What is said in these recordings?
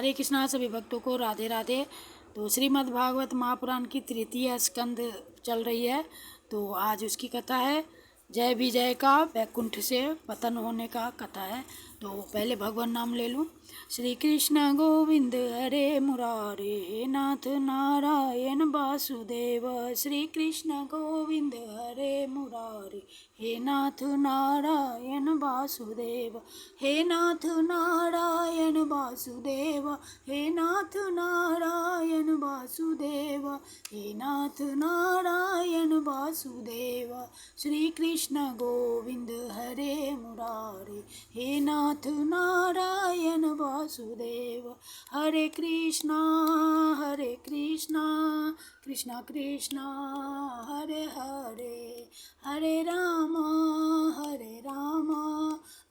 हरे कृष्णा सभी भक्तों को राधे राधे। तो श्रीमद् भागवत महापुराण की तृतीय स्कंद चल रही है। तो आज उसकी कथा है जय विजय का वैकुंठ से पतन होने का कथा है। तो पहले भगवान नाम ले लूँ। श्री कृष्ण गोविंद हरे मुरारे हे नाथ नारायण वासुदेव। श्री कृष्ण गोविंद हरे मुरारे हे नाथ नारायण वासुदेव। हे नाथ नारायण वासुदेव। हे नाथ नारायण वासुदेव। हे नाथ नारायण वासुदेव। श्री कृष्ण गोविंद हरे मुरारे हे नाथ नारायण वासुदेव। हरे कृष्णा कृष्णा कृष्णा हरे हरे, हरे राम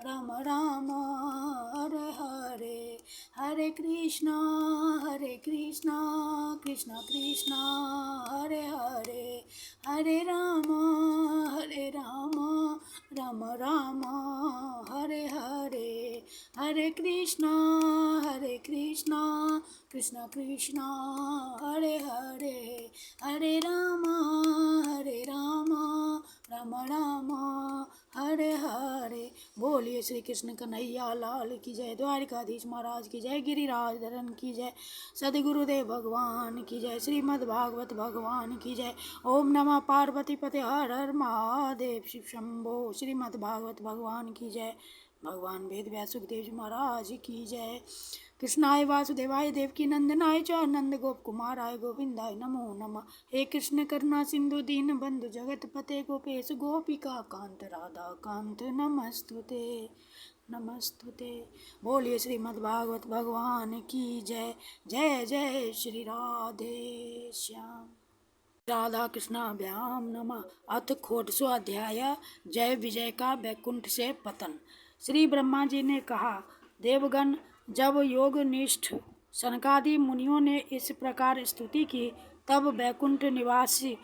राम राम हरे हरे। हरे कृष्णा कृष्णा कृष्णा हरे हरे, हरे राम राम राम हरे हरे। हरे कृष्णा कृष्णा कृष्णा हरे हरे, हरे राम राम राम हरे हरे। बोलिए श्री कृष्ण कन्हैया लाल की जय। द्वारिकाधीश महाराज की जय। गिरिराज धरन की जय। सदगुरुदेव भगवान की जय। श्रीमद् भागवत भगवान की जय। ओम नमः पार्वती पते हर हर महादेव शिव शंभो। श्रीमद् भागवत भगवान की जय। भगवान वेद व्यास सुखदेव जी महाराज की जय। कृष्णाय वासुदेवाय देवकी नंदनाय च नंद गोप कुमाराय गोविंदाय नमो नमः। हे कृष्ण करुणा सिंधु दीन बंधु जगत पते गोपेश गोपिका कांत राधा कांत नमस्तुते नमस्तुते। बोलिए श्रीमद् भागवत भगवान की जय। जय जय श्री राधे श्याम। राधा कृष्णाभ्याम नमः। अथ खोटसो अध्याय जय विजय का वैकुंठ से पतन। श्री ब्रह्मा जी ने कहा, देवगण, जब योगनिष्ठ सनकादि मुनियों ने इस प्रकार स्तुति की, तब वैकुंठ निवासी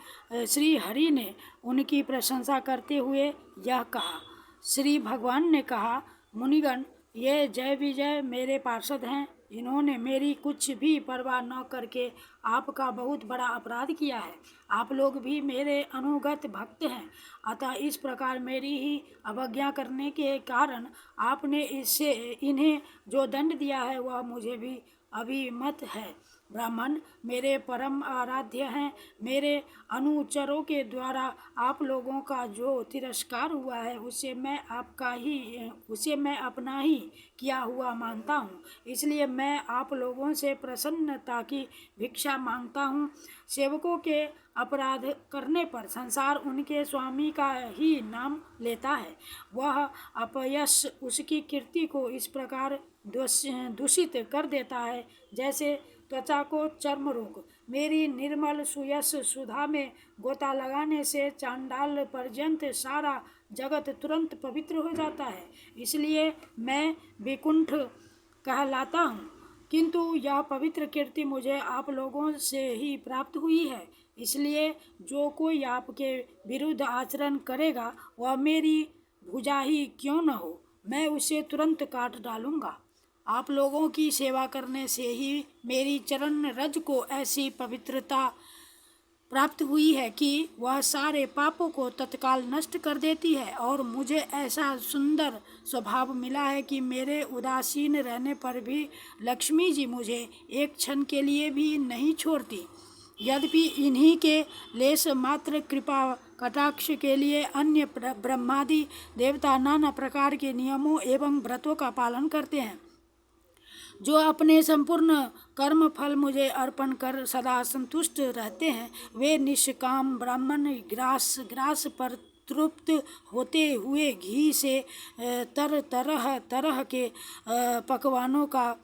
श्री हरि ने उनकी प्रशंसा करते हुए यह कहा। श्री भगवान ने कहा, मुनिगण, ये जय विजय मेरे पार्षद हैं। इन्होंने मेरी कुछ भी परवाह न करके आपका बहुत बड़ा अपराध किया है। आप लोग भी मेरे अनुगत भक्त हैं, अतः इस प्रकार मेरी ही अवज्ञा करने के कारण आपने इससे इन्हें जो दंड दिया है वह मुझे भी अभिमत है। ब्राह्मण मेरे परम आराध्य हैं। मेरे अनुचरों के द्वारा आप लोगों का जो तिरस्कार हुआ है उसे मैं अपना ही किया हुआ मानता हूँ। इसलिए मैं आप लोगों से प्रसन्नता की भिक्षा मांगता हूँ। सेवकों के अपराध करने पर संसार उनके स्वामी का ही नाम लेता है। वह अपयश उसकी कीर्ति को इस प्रकार दूषित कर देता है जैसे त्वचा को चर्म रोग। मेरी निर्मल सुयश सुधा में गोता लगाने से चांडाल पर्यंत सारा जगत तुरंत पवित्र हो जाता है। इसलिए मैं विकुंठ कहलाता हूँ, किंतु यह पवित्र कीर्ति मुझे आप लोगों से ही प्राप्त हुई है। इसलिए जो कोई आपके विरुद्ध आचरण करेगा वह मेरी भुजा ही क्यों न हो, मैं उसे तुरंत काट डालूंगा। आप लोगों की सेवा करने से ही मेरी चरण रज को ऐसी पवित्रता प्राप्त हुई है कि वह सारे पापों को तत्काल नष्ट कर देती है, और मुझे ऐसा सुंदर स्वभाव मिला है कि मेरे उदासीन रहने पर भी लक्ष्मी जी मुझे एक क्षण के लिए भी नहीं छोड़ती। यद्यपि इन्हीं के लेश मात्र कृपा कटाक्ष के लिए अन्य ब्रह्मादि देवता नाना प्रकार के नियमों एवं व्रतों का पालन करते हैं, जो अपने संपूर्ण कर्म फल मुझे अर्पण कर सदा संतुष्ट रहते हैं, वे निष्काम ब्राह्मण ग्रास पर तृप्त होते हुए घी से तरह के पकवानों का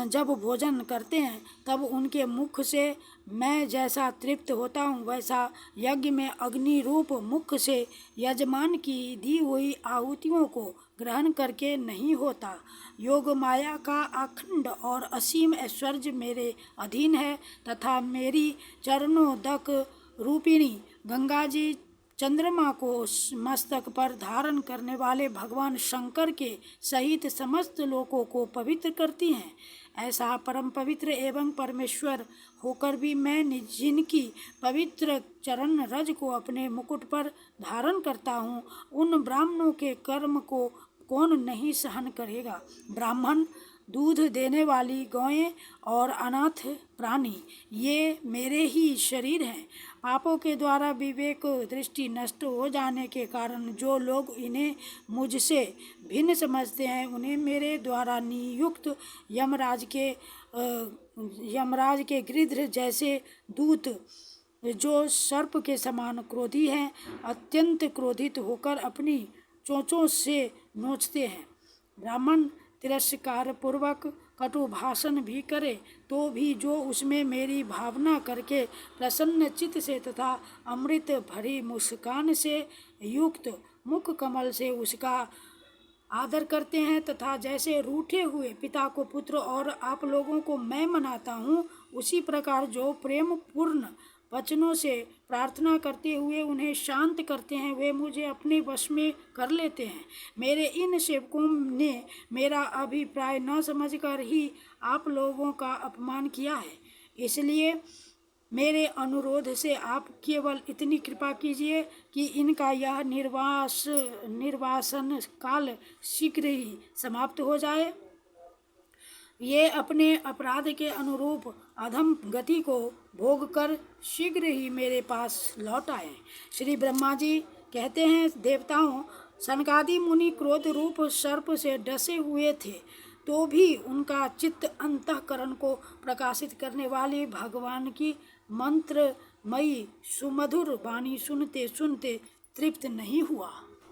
जब भोजन करते हैं, तब उनके मुख से मैं जैसा तृप्त होता हूँ वैसा यज्ञ में अग्नि रूप मुख से यजमान की दी हुई आहुतियों को ग्रहण करके नहीं होता। योग माया का अखंड और असीम ऐश्वर्य मेरे अधीन है, तथा मेरी चरणोदक रूपिणी गंगा जी चंद्रमा को मस्तक पर धारण करने वाले भगवान शंकर के सहित समस्त लोकों को पवित्र करती हैं। ऐसा परम पवित्र एवं परमेश्वर होकर भी मैं जिनकी पवित्र चरण रज को अपने मुकुट पर धारण करता हूँ, उन ब्राह्मणों के कर्म को कौन नहीं सहन करेगा। ब्राह्मण, दूध देने वाली गौएं और अनाथ प्राणी, ये मेरे ही शरीर हैं। पापों के द्वारा विवेक दृष्टि नष्ट हो जाने के कारण जो लोग इन्हें मुझसे भिन्न समझते हैं, उन्हें मेरे द्वारा नियुक्त यमराज के गृध्र जैसे दूत, जो सर्प के समान क्रोधी हैं, अत्यंत क्रोधित होकर अपनी चोंचों से नोचते हैं। ब्राह्मण तिरस्कार पूर्वक कटु भाषण भी करे तो भी जो उसमें मेरी भावना करके प्रसन्न चित्त से तथा अमृत भरी मुस्कान से युक्त मुख कमल से उसका आदर करते हैं, तथा जैसे रूठे हुए पिता को पुत्र और आप लोगों को मैं मनाता हूँ, उसी प्रकार जो प्रेम पूर्ण वचनों से प्रार्थना करते हुए उन्हें शांत करते हैं, वे मुझे अपने वश में कर लेते हैं। मेरे इन सेवकों ने मेरा अभिप्राय न समझकर ही आप लोगों का अपमान किया है, इसलिए मेरे अनुरोध से आप केवल इतनी कृपा कीजिए कि इनका यह निर्वासन काल शीघ्र ही समाप्त हो जाए। ये अपने अपराध के अनुरूप अधम गति को भोग कर शीघ्र ही मेरे पास लौट आए। श्री ब्रह्मा जी कहते हैं, देवताओं, सनकादि मुनि क्रोध रूप सर्प से डसे हुए थे, तो भी उनका चित्त अंतःकरण को प्रकाशित करने वाले भगवान की मंत्रमयी सुमधुर वाणी सुनते सुनते तृप्त नहीं हुआ।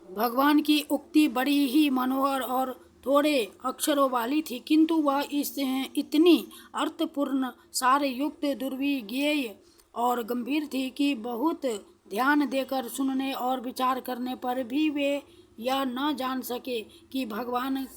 भगवान की उक्ति बड़ी ही मनोहर और थोड़े अक्षरों वाली थी, किंतु वह इतनी अर्थपूर्ण, सारे युक्त, दुर्विज्ञेय और गंभीर थी कि बहुत ध्यान देकर सुनने और विचार करने पर भी वे यह न जान सके कि भगवान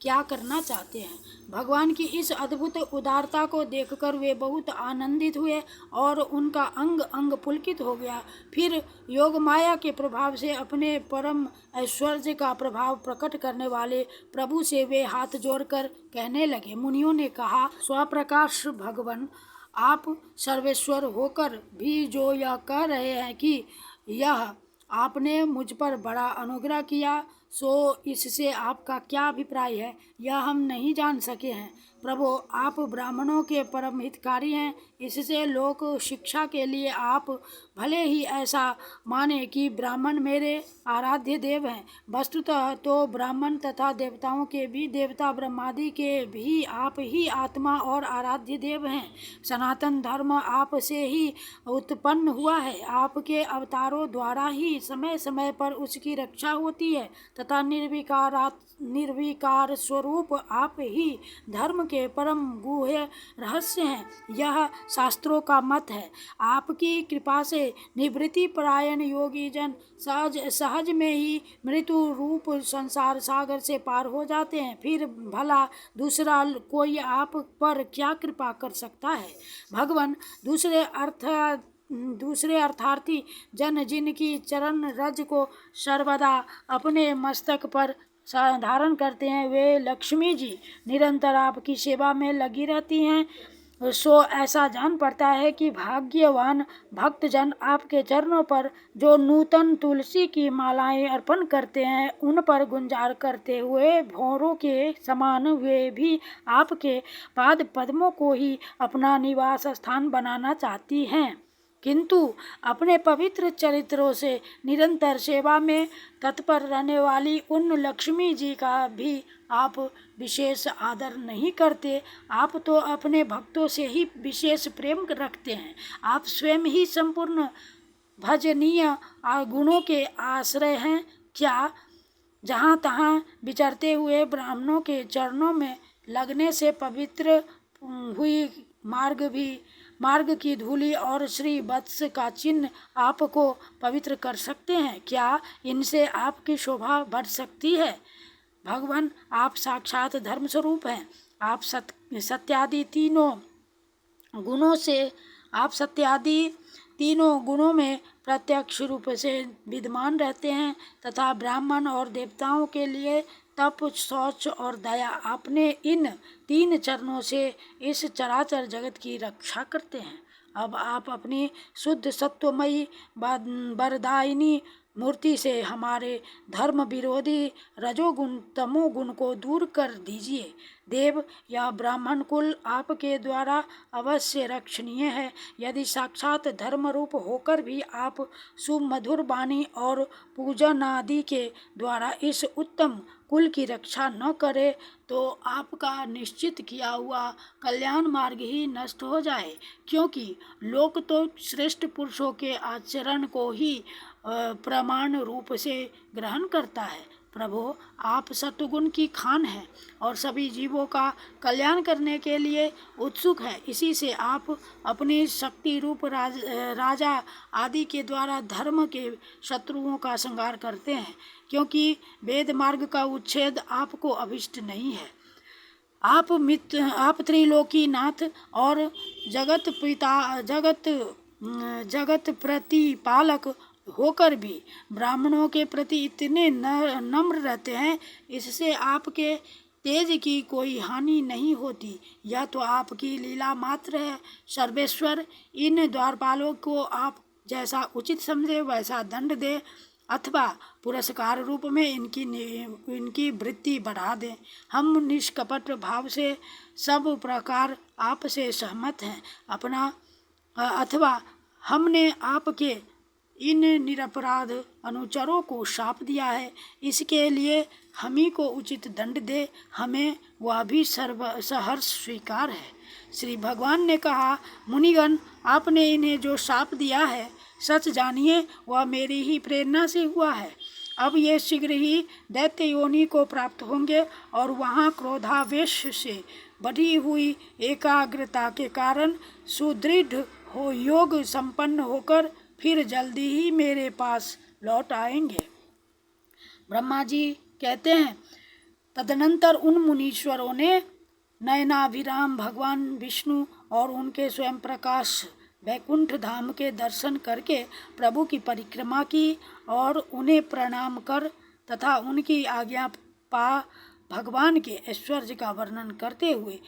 क्या करना चाहते हैं। भगवान की इस अद्भुत उदारता को देखकर वे बहुत आनंदित हुए और उनका अंग अंग पुलकित हो गया। फिर योग माया के प्रभाव से अपने परम ऐश्वर्य का प्रभाव प्रकट करने वाले प्रभु से वे हाथ जोड़कर कहने लगे। मुनियों ने कहा, स्वप्रकाश भगवान, आप सर्वेश्वर होकर भी जो यह कह रहे हैं कि यह आपने मुझ पर बड़ा अनुग्रह किया, सो इससे आपका क्या अभिप्राय है, यह हम नहीं जान सके हैं। प्रभु, आप ब्राह्मणों के परम हितकारी हैं, इससे लोक शिक्षा के लिए आप भले ही ऐसा माने कि ब्राह्मण मेरे आराध्य देव हैं। वस्तुतः तो ब्राह्मण तथा देवताओं के भी देवता ब्रह्मादि के भी आप ही आत्मा और आराध्य देव हैं। सनातन धर्म आप से ही उत्पन्न हुआ है, आपके अवतारों द्वारा ही समय समय पर उसकी रक्षा होती है तथा निर्विकार स्वरूप आप ही धर्म के परम गुह्य रहस्य हैं, यह शास्त्रों का मत है। आपकी कृपा से निवृत्ति परायण योगी जन सहज में ही मृत्यु रूप संसार सागर से पार हो जाते हैं, फिर भला दूसरा कोई आप पर क्या कृपा कर सकता है। भगवान, दूसरे अर्थार्थी जन जिनकी चरण रज को सर्वदा अपने मस्तक पर धारण करते हैं, वे लक्ष्मी जी निरंतर आपकी सेवा में लगी रहती हैं। सो ऐसा जान पड़ता है कि भाग्यवान भक्तजन आपके चरणों पर जो नूतन तुलसी की मालाएं अर्पण करते हैं, उन पर गुंजार करते हुए भौरों के समान वे भी आपके पाद पद्मों को ही अपना निवास स्थान बनाना चाहती हैं, किंतु अपने पवित्र चरित्रों से निरंतर सेवा में तत्पर रहने वाली उन लक्ष्मी जी का भी आप विशेष आदर नहीं करते। आप तो अपने भक्तों से ही विशेष प्रेम रखते हैं। आप स्वयं ही संपूर्ण भजनीय गुणों के आश्रय हैं। क्या जहाँ तहाँ विचरते हुए ब्राह्मणों के चरणों में लगने से पवित्र हुई मार्ग की धूलि और श्री वत्स का चिन्ह आपको पवित्र कर सकते हैं? क्या इनसे आपकी शोभा बढ़ सकती है? भगवान, आप साक्षात धर्म स्वरूप हैं। आप सत्यादि तीनों गुणों से तीनों गुणों में प्रत्यक्ष रूप से विद्यमान रहते हैं तथा ब्राह्मण और देवताओं के लिए तप, शौच और दया आपने इन 3 चरणों से इस चराचर जगत की रक्षा करते हैं। अब आप अपनी शुद्ध सत्वमयी वरदायिनी मूर्ति से हमारे धर्म विरोधी रजोगुण तमोगुण को दूर कर दीजिए। देव या ब्राह्मण कुल आपके द्वारा अवश्य रक्षणीय है। यदि साक्षात धर्म रूप होकर भी आप सुमधुर वाणी और पूजन आदि के द्वारा इस उत्तम कुल की रक्षा न करे तो आपका निश्चित किया हुआ कल्याण मार्ग ही नष्ट हो जाए, क्योंकि लोक तो श्रेष्ठ पुरुषों के आचरण को ही प्रमाण रूप से ग्रहण करता है। प्रभु, आप सत्वगुण की खान हैं और सभी जीवों का कल्याण करने के लिए उत्सुक है। इसी से आप अपने शक्ति रूप राजा आदि के द्वारा धर्म के शत्रुओं का संहार करते हैं, क्योंकि वेद मार्ग का उच्छेद आपको अभिष्ट नहीं है। आप त्रिलोकीनाथ और जगत प्रतिपालक होकर भी ब्राह्मणों के प्रति इतने नम्र रहते हैं, इससे आपके तेज की कोई हानि नहीं होती। यह तो आपकी लीला मात्र है। सर्वेश्वर, इन द्वारपालों को आप जैसा उचित समझे वैसा दंड दे अथवा पुरस्कार रूप में इनकी वृत्ति बढ़ा दें। हम निष्कपट भाव से सब प्रकार आपसे सहमत हैं। अथवा हमने आपके इन निरपराध अनुचरों को शाप दिया है, इसके लिए हम ही को उचित दंड दे, हमें वह भी सहर्ष स्वीकार है। श्री भगवान ने कहा, मुनिगण, आपने इन्हें जो शाप दिया है, सच जानिए वह मेरी ही प्रेरणा से हुआ है। अब ये शीघ्र ही दैत्य योनि को प्राप्त होंगे और वहाँ क्रोधावेश से बढ़ी हुई एकाग्रता के कारण सुदृढ़ हो योग संपन्न होकर फिर जल्दी ही मेरे पास लौट आएंगे। ब्रह्मा जी कहते हैं, तदनंतर उन मुनीश्वरों ने नयनाभिराम भगवान विष्णु और उनके स्वयं प्रकाश वैकुंठ धाम के दर्शन करके प्रभु की परिक्रमा की और उन्हें प्रणाम कर तथा उनकी आज्ञा पा भगवान के ऐश्वर्य का वर्णन करते हुए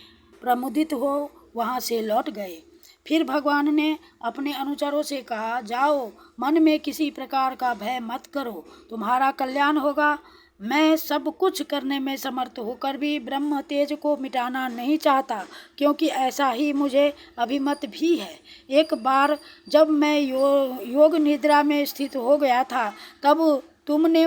प्रमुदित हो वहाँ से लौट गए। फिर भगवान ने अपने अनुचरों से कहा, जाओ, मन में किसी प्रकार का भय मत करो, तुम्हारा कल्याण होगा। मैं सब कुछ करने में समर्थ होकर भी ब्रह्म तेज को मिटाना नहीं चाहता, क्योंकि ऐसा ही मुझे अभिमत भी है। एक बार जब मैं योग निद्रा में स्थित हो गया था, तब तुमने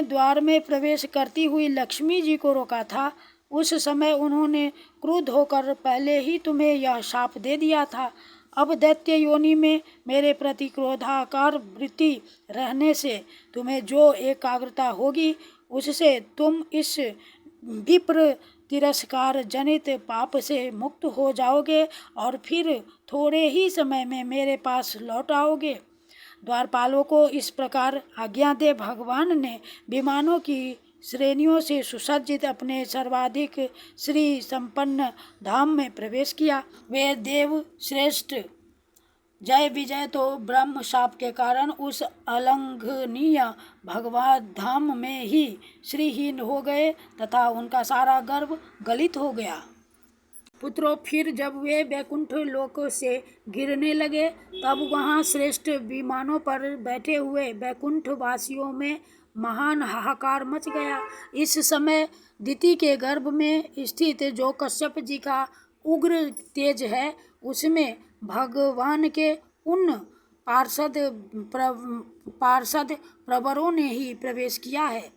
द्वार में प्रवेश करती हुई लक्ष्मी जी को रोका था। उस समय उन्होंने क्रुद्ध होकर पहले ही तुम्हें यह शाप दे दिया था। अब दैत्य योनि में मेरे प्रति क्रोधाकार वृत्ति रहने से तुम्हें जो एकाग्रता होगी, उससे तुम इस विप्र तिरस्कार जनित पाप से मुक्त हो जाओगे और फिर थोड़े ही समय में मेरे पास लौट आओगे। द्वारपालों को इस प्रकार आज्ञा दे भगवान ने विमानों की श्रेणियों से सुसज्जित अपने सर्वाधिक श्री संपन्न धाम में प्रवेश किया। वे देव श्रेष्ठ जय विजय तो ब्रह्म शाप के कारण उस अलंघनीय भगवत धाम में ही श्रीहीन हो गए तथा उनका सारा गर्व गलित हो गया। पुत्रों, फिर जब वे वैकुंठ लोक से गिरने लगे, तब वहाँ श्रेष्ठ विमानों पर बैठे हुए वैकुंठ वासियों में महान हाहाकार मच गया। इस समय दिति के गर्भ में स्थित जो कश्यप जी का उग्र तेज है, उसमें भगवान के उन पार्षद प्रवरों ने ही प्रवेश किया है।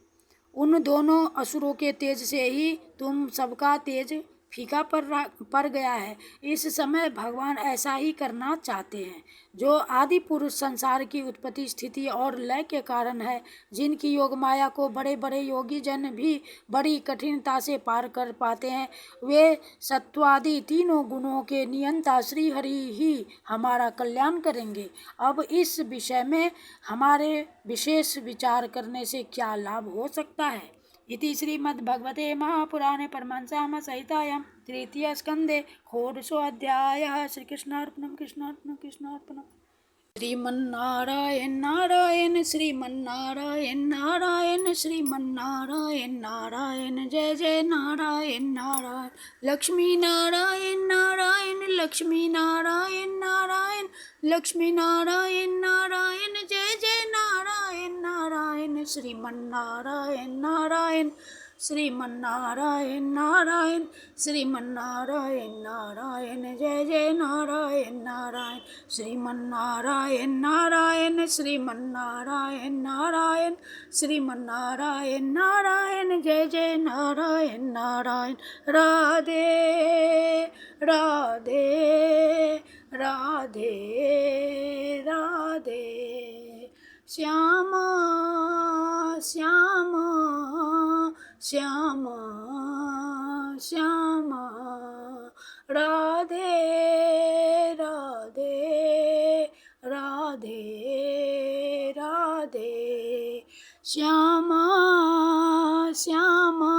उन दोनों असुरों के तेज से ही तुम सबका तेज फीका पड़ गया है। इस समय भगवान ऐसा ही करना चाहते हैं। जो आदि पुरुष संसार की उत्पत्ति, स्थिति और लय के कारण है, जिनकी योग माया को बड़े बड़े योगी जन भी बड़ी कठिनता से पार कर पाते हैं, वे सत्वादि तीनों गुणों के नियंता श्री हरि ही हमारा कल्याण करेंगे। अब इस विषय में हमारे विशेष विचार करने से क्या लाभ हो सकता है? इति श्रीमद्भगवते महापुराणे परमहंसायां संहितायां तृतीयस्कन्धे षोडशोऽध्यायः। श्रीकृष्णार्पणं कृष्णार्पणं कृष्णार्पणम्। श्रीमन्नारायण नारायण श्रीमन्नारायण नारायण श्रीमन्नारायण नारायण जय जय नारायण नारायण लक्ष्मी नारायण नारायण लक्ष्मी नारायण नारायण लक्ष्मी नारायण नारायण जय जय नारायण नारायण श्रीमन्नारायण नारायण श्रीमन्नारायण नारायण श्रीमन्नारायण नारायण जय जय नारायण नारायण श्रीमन्नारायण नारायण श्रीमन्नारायण नारायण श्रीमन्नारायण नारायण जय जय नारायण नारायण। राधे राधे राधे राधे श्यामा श्यामा श्यामा श्यामा राधे राधे राधे राधे श्यामा श्यामा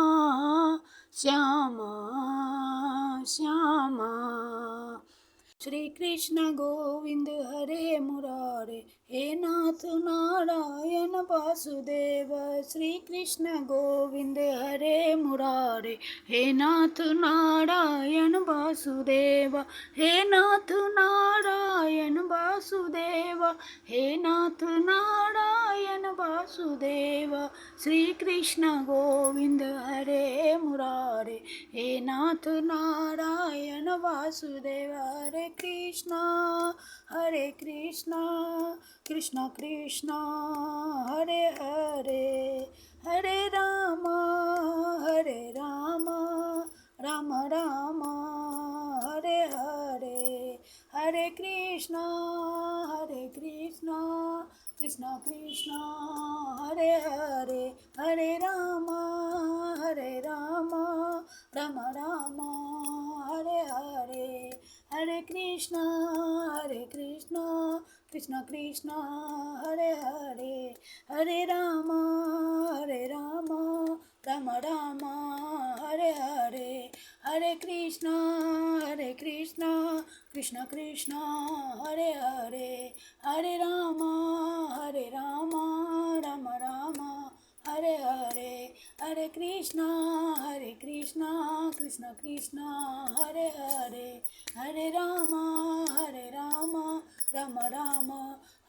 श्यामा श्यामा। श्री कृष्ण गोविंद हरे मुरारे हे नाथ नारायण वासुदेव। श्री कृष्ण गोविंद हरे मुरारे हे नाथ नारायण वासुदेव। हे नाथ नारायण वासुदेव हे नाथ नारायण वासुदेव। श्री कृष्ण गोविंद हरे मुरारे हे नाथ नारायण वासुदेव। हरे कृष्णा कृष्ण कृष्ण हरे हरे हरे राम राम राम हरे हरे। हरे कृष्ण कृष्ण कृष्ण हरे हरे हरे राम राम राम हरे हरे। हरे कृष्ण कृष्ण कृष्ण हरे हरे हरे राम राम राम हरे हरे। हरे कृष्ण कृष्ण कृष्ण हरे हरे हरे राम राम राम हरे हरे। हरे कृष्ण कृष्ण कृष्ण हरे हरे हरे राम राम राम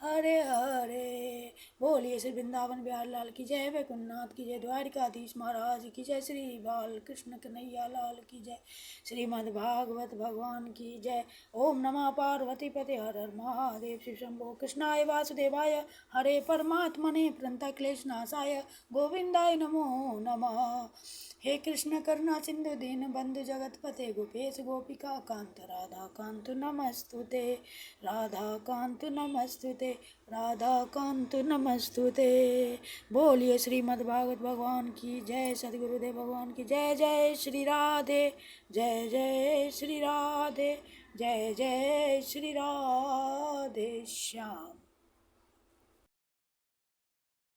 हरे हरे। बोलिए श्री वृंदावन बिहार लाल की जय, वैकुंठनाथ की जय, द्वारिकाधीश महाराज की जय, श्री बाल कृष्ण कन्हैया लाल की जय, श्रीमद् भागवत भगवान की जय। ओम नमः पार्वती पते हर हर महादेव। शिव शंभो कृष्णाय वासुदेवाय हरे परमात्मने प्रणतक्लेशनाशाय गोविंदाय नमो नमः। हे कृष्ण करुणा सिंधु दीन बंधु जगतपते गोपेश गोपिका कांत राधा कांत नमस्तुते राधा कांत नमस्तुते राधा कांत नमस्तुते। बोलिए श्रीमद्भागवत भगवान की जय, सद्गुरुदेव भगवान की जय। जय श्री राधे जय जय श्री राधे जय जय श्री राधे श्याम।